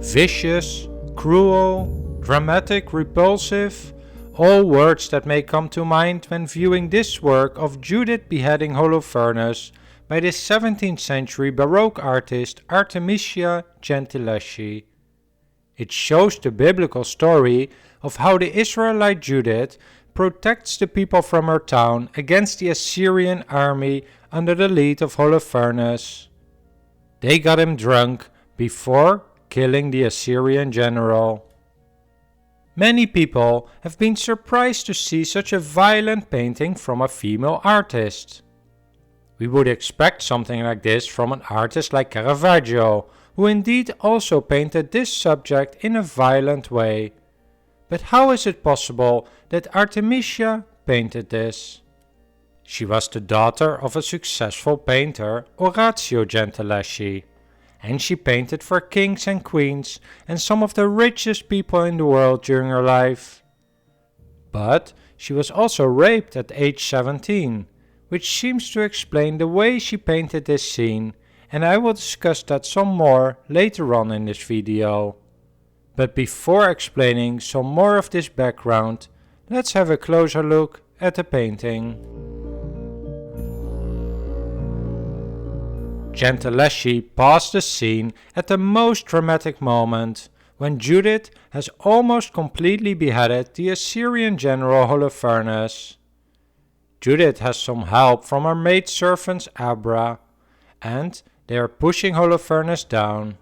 Vicious, cruel, dramatic, repulsive, all words that may come to mind when viewing this work of Judith Beheading Holofernes by the 17th century Baroque artist Artemisia Gentileschi. It shows the biblical story of how the Israelite Judith protects the people from her town against the Assyrian army under the lead of Holofernes. They got him drunk before killing the Assyrian general. Many people have been surprised to see such a violent painting from a female artist. We would expect something like this from an artist like Caravaggio, who indeed also painted this subject in a violent way. But how is it possible that Artemisia painted this? She was the daughter of a successful painter, Orazio Gentileschi, and she painted for kings and queens and some of the richest people in the world during her life. But she was also raped at age 17, which seems to explain the way she painted this scene, and I will discuss that some more later on in this video. But before explaining some more of this background, let's have a closer look at the painting. Gentileschi paused the scene at the most dramatic moment, when Judith has almost completely beheaded the Assyrian general Holofernes. Judith has some help from her maidservant Abra, and they are pushing Holofernes down.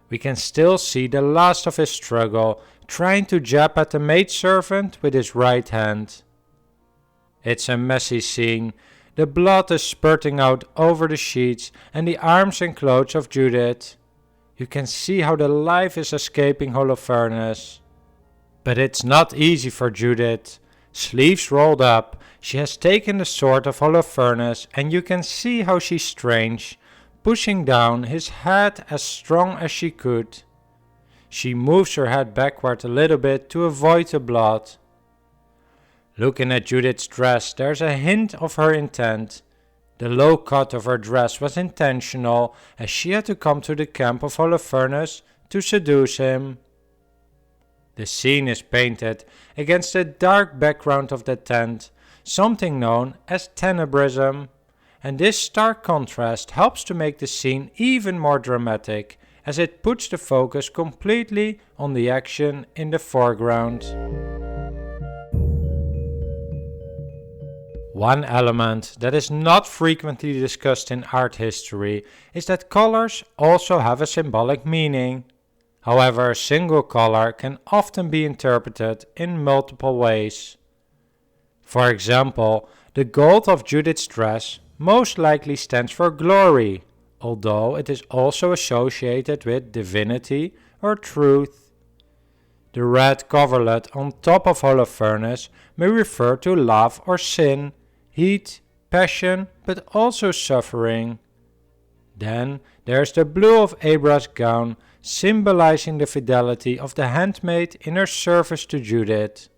We can still see the last of his struggle, trying to jab at the maidservant with his right hand. It's a messy scene. The blood is spurting out over the sheets and the arms and clothes of Judith. You can see how the life is escaping Holofernes. But it's not easy for Judith. Sleeves rolled up, she has taken the sword of Holofernes, and you can see how she's strange, pushing down his head as strong as she could. She moves her head backward a little bit to avoid the blood. Looking at Judith's dress, there's a hint of her intent. The low cut of her dress was intentional, as she had to come to the camp of Holofernes to seduce him. The scene is painted against the dark background of the tent, something known as tenebrism, and this stark contrast helps to make the scene even more dramatic, as it puts the focus completely on the action in the foreground. One element that is not frequently discussed in art history is that colors also have a symbolic meaning. However, a single color can often be interpreted in multiple ways. For example, the gold of Judith's dress most likely stands for glory, although it is also associated with divinity or truth. The red coverlet on top of Holofernes may refer to love or sin, heat, passion, but also suffering. Then there's the blue of Abra's gown, symbolizing the fidelity of the handmaid in her service to Judith.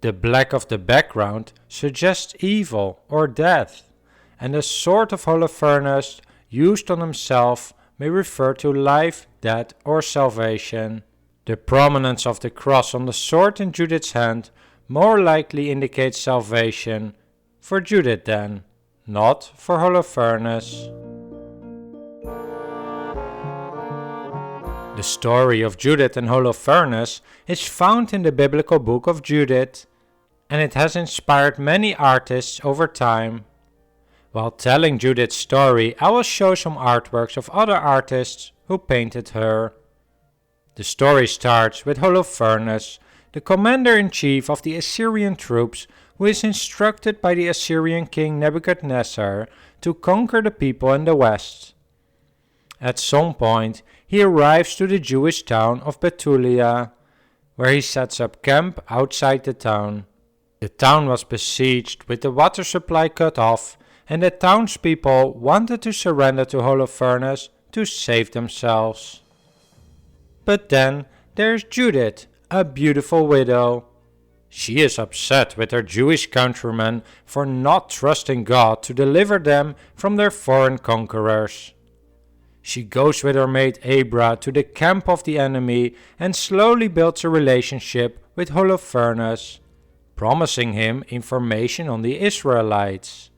The black of the background suggests evil or death, and the sword of Holofernes used on himself may refer to life, death, or salvation. The prominence of the cross on the sword in Judith's hand more likely indicates salvation, for Judith then, not for Holofernes. The story of Judith and Holofernes is found in the biblical book of Judith, and it has inspired many artists over time. While telling Judith's story, I will show some artworks of other artists who painted her. The story starts with Holofernes, the commander-in-chief of the Assyrian troops, who is instructed by the Assyrian king Nebuchadnezzar to conquer the people in the west. At some point, he arrives to the Jewish town of Bethulia, where he sets up camp outside the town. The town was besieged with the water supply cut off, and the townspeople wanted to surrender to Holofernes to save themselves. But then there's Judith, a beautiful widow. She is upset with her Jewish countrymen for not trusting God to deliver them from their foreign conquerors. She goes with her mate Abra to the camp of the enemy and slowly builds a relationship with Holofernes, promising him information on the Israelites.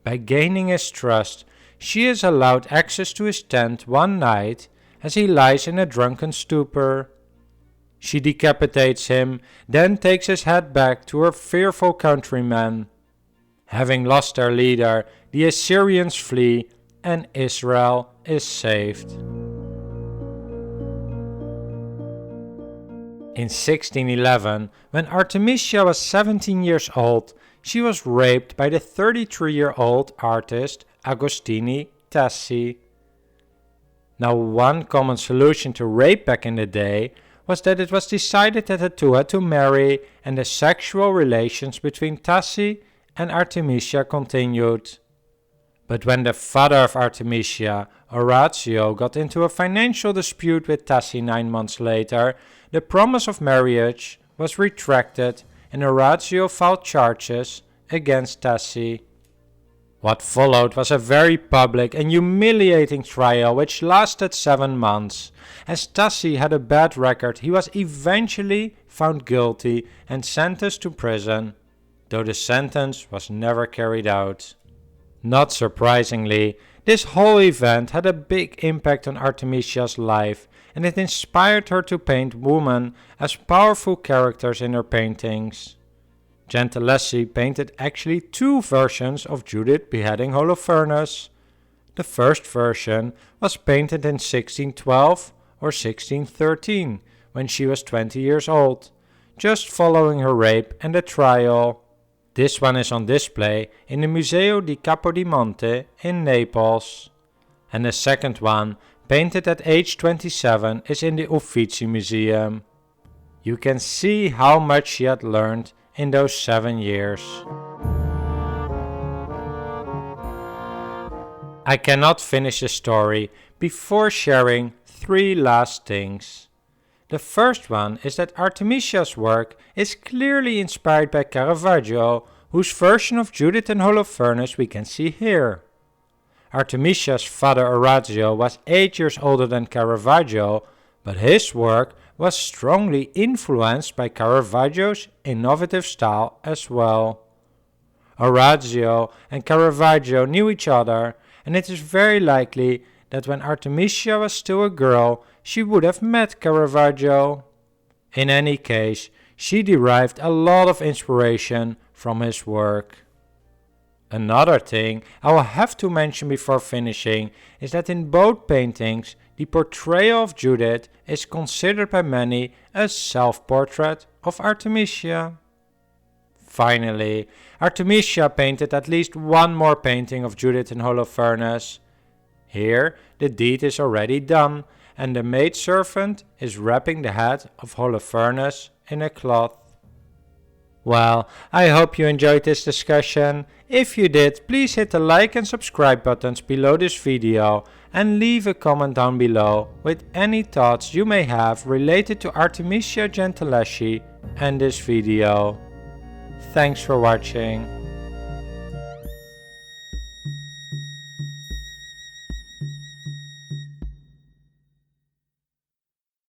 By gaining his trust, she is allowed access to his tent one night as he lies in a drunken stupor. She decapitates him, then takes his head back to her fearful countrymen. Having lost their leader, the Assyrians flee and Israel is saved. In 1611, when Artemisia was 17 years old, she was raped by the 33-year-old artist Agostino Tassi. Now, one common solution to rape back in the day was that it was decided that the two had to marry, and the sexual relations between Tassi and Artemisia continued. But when the father of Artemisia, Orazio, got into a financial dispute with Tassi 9 months later, the promise of marriage was retracted and Orazio filed charges against Tassi. What followed was a very public and humiliating trial which lasted 7 months. As Tassi had a bad record, he was eventually found guilty and sentenced to prison, though the sentence was never carried out. Not surprisingly, this whole event had a big impact on Artemisia's life, and it inspired her to paint women as powerful characters in her paintings. Gentileschi painted actually 2 versions of Judith Beheading Holofernes. The first version was painted in 1612 or 1613, when she was 20 years old, just following her rape and the trial. This one is on display in the Museo di Capodimonte in Naples. And the second one, painted at age 27, is in the Uffizi Museum. You can see how much she had learned in those 7 years. I cannot finish the story before sharing 3 last things. The first one is that Artemisia's work is clearly inspired by Caravaggio, whose version of Judith and Holofernes we can see here. Artemisia's father Orazio was 8 years older than Caravaggio, but his work was strongly influenced by Caravaggio's innovative style as well. Orazio and Caravaggio knew each other, and it is very likely that when Artemisia was still a girl, she would have met Caravaggio. In any case, she derived a lot of inspiration from his work. Another thing I will have to mention before finishing is that in both paintings, the portrayal of Judith is considered by many a self-portrait of Artemisia. Finally, Artemisia painted at least one more painting of Judith and Holofernes. Here, the deed is already done, and the maidservant is wrapping the head of Holofernes in a cloth. Well, I hope you enjoyed this discussion. If you did, please hit the like and subscribe buttons below this video and leave a comment down below with any thoughts you may have related to Artemisia Gentileschi and this video. Thanks for watching.